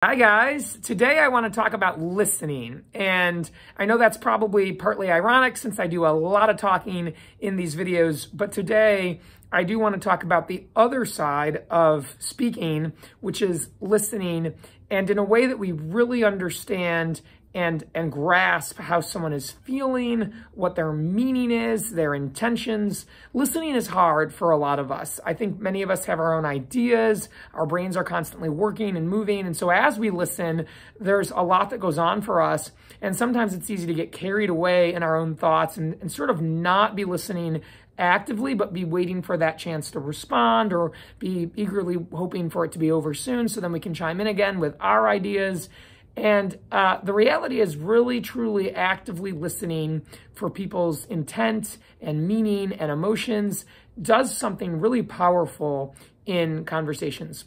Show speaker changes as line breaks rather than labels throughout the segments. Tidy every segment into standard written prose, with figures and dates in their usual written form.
Hi guys, today I want to talk about listening, and I know that's probably partly ironic since I do a lot of talking in these videos, but today I do want to talk about the other side of speaking, which is listening, and in a way that we really understand and grasp how someone is feeling, what their meaning is, their intentions. Listening is hard for a lot of us. I think many of us have our own ideas. Our brains are constantly working and moving. And so as we listen, there's a lot that goes on for us. And sometimes it's easy to get carried away in our own thoughts and sort of not be listening actively, but be waiting for that chance to respond or be eagerly hoping for it to be over soon so then we can chime in again with our ideas. And the reality is really, truly actively listening for people's intent and meaning and emotions does something really powerful in conversations.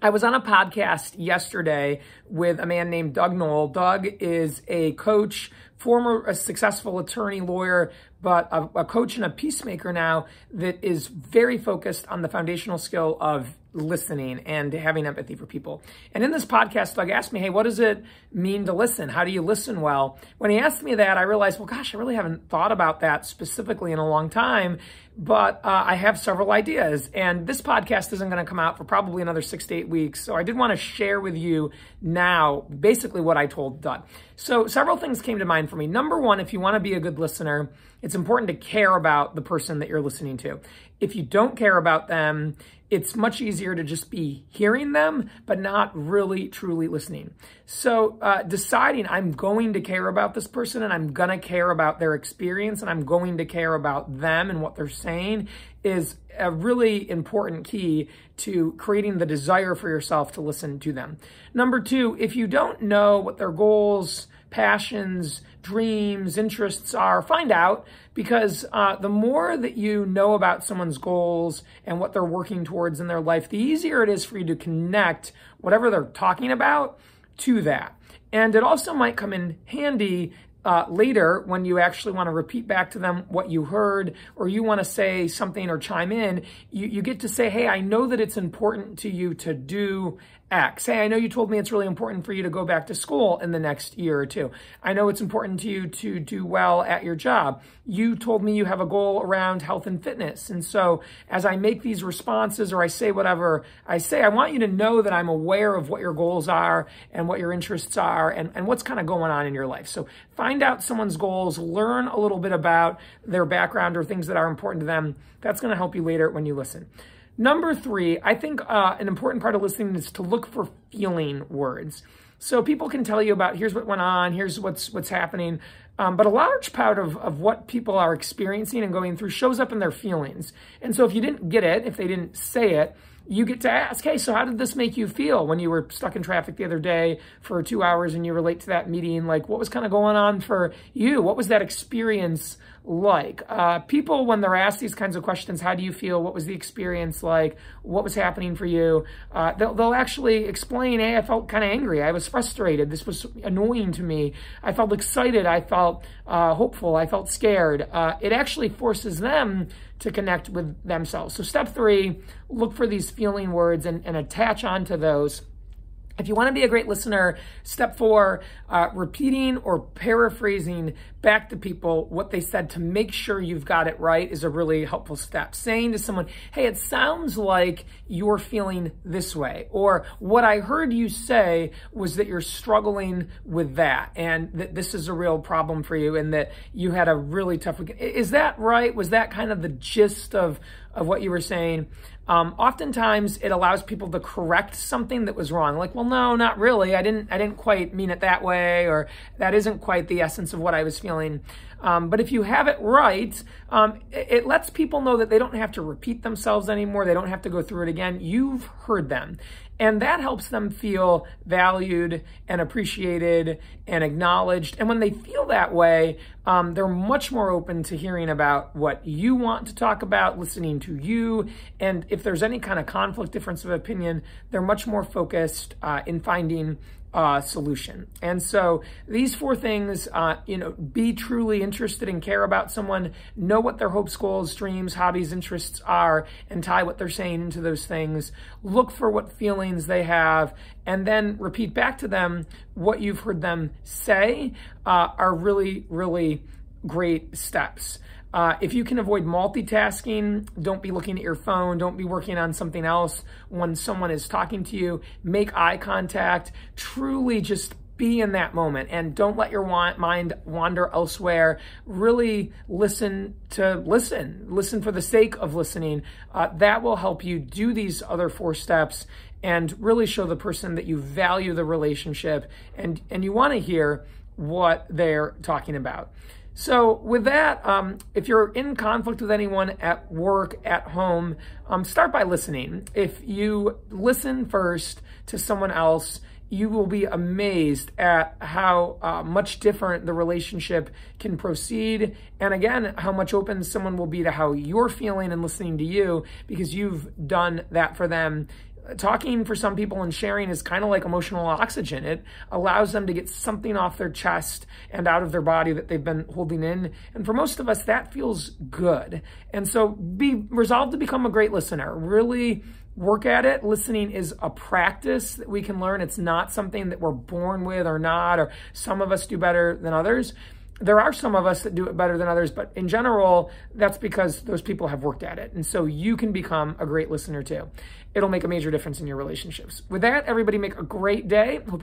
I was on a podcast yesterday with a man named Doug Noll. Doug is a coach, a successful attorney, lawyer, but a coach and a peacemaker now that is very focused on the foundational skill of listening and having empathy for people. And in this podcast, Doug asked me, hey, what does it mean to listen? How do you listen well? When he asked me that, I realized, well, gosh, I really haven't thought about that specifically in a long time, but I have several ideas. And this podcast isn't going to come out for probably another 6 to 8 weeks. So I did want to share with you now basically what I told Doug. So several things came to mind for me. Number one, if you want to be a good listener, it's important to care about the person that you're listening to. If you don't care about them, it's much easier to just be hearing them, but not really truly listening. So deciding I'm going to care about this person and I'm going to care about their experience and I'm going to care about them and what they're saying is a really important key to creating the desire for yourself to listen to them. Number two, if you don't know what their goals, passions, dreams, interests are, find out, because the more that you know about someone's goals and what they're working towards in their life, the easier it is for you to connect whatever they're talking about to that. And it also might come in handy later when you actually want to repeat back to them what you heard, or you want to say something or chime in, you get to say, hey, I know that it's important to you to do X. Hey, I know you told me it's really important for you to go back to school in the next year or two. I know it's important to you to do well at your job. You told me you have a goal around health and fitness. And so as I make these responses or I say whatever I say, I want you to know that I'm aware of what your goals are and what your interests are and what's kind of going on in your life. So find out someone's goals, learn a little bit about their background or things that are important to them. That's going to help you later when you listen. Number three, I think an important part of listening is to look for feeling words. So people can tell you about, here's what went on, here's what's happening, but a large part of what people are experiencing and going through shows up in their feelings. And so if you didn't get it, if they didn't say it, you get to ask, hey, so how did this make you feel when you were stuck in traffic the other day for 2 hours and you were late to that meeting? Like, what was kind of going on for you? What was that experience like? People, when they're asked these kinds of questions, how do you feel? What was the experience like? What was happening for you? They'll actually explain, hey, I felt kind of angry. I was frustrated. This was annoying to me. I felt excited. I felt hopeful. I felt scared. It actually forces them to connect with themselves. So step three, look for these feeling words and attach onto those. If you want to be a great listener, step four, repeating or paraphrasing back to people what they said to make sure you've got it right is a really helpful step. Saying to someone, hey, it sounds like you're feeling this way, or what I heard you say was that you're struggling with that and that this is a real problem for you and that you had a really tough week. Is that right? Was that kind of the gist of what you were saying? Oftentimes it allows people to correct something that was wrong. Like, well, no, not really. I didn't quite mean it that way, or that isn't quite the essence of what I was feeling. But if you have it right, it lets people know that they don't have to repeat themselves anymore. They don't have to go through it again. You've heard them. And that helps them feel valued and appreciated and acknowledged. And when they feel that way, they're much more open to hearing about what you want to talk about, listening to you. And if there's any kind of conflict, difference of opinion, they're much more focused in finding solution. And so these 4 things, be truly interested and care about someone, know what their hopes, goals, dreams, hobbies, interests are, and tie what they're saying into those things. Look for what feelings they have, and then repeat back to them what you've heard them say are really, really great steps. If you can avoid multitasking, don't be looking at your phone, don't be working on something else when someone is talking to you. Make eye contact, truly just be in that moment, and don't let your mind wander elsewhere. Really listen for the sake of listening. That will help you do these other 4 steps and really show the person that you value the relationship and you want to hear what they're talking about. So with that, if you're in conflict with anyone at work, at home, start by listening. If you listen first to someone else, you will be amazed at how much different the relationship can proceed. And again, how much open someone will be to how you're feeling and listening to you because you've done that for them. Talking for some people and sharing is kind of like emotional oxygen. It allows them to get something off their chest and out of their body that they've been holding in. And for most of us, that feels good. And so be resolved to become a great listener. Really work at it. Listening is a practice that we can learn. It's not something that we're born with or not, or some of us do better than others. There are some of us that do it better than others, but in general, that's because those people have worked at it. And so you can become a great listener too. It'll make a major difference in your relationships. With that, everybody make a great day.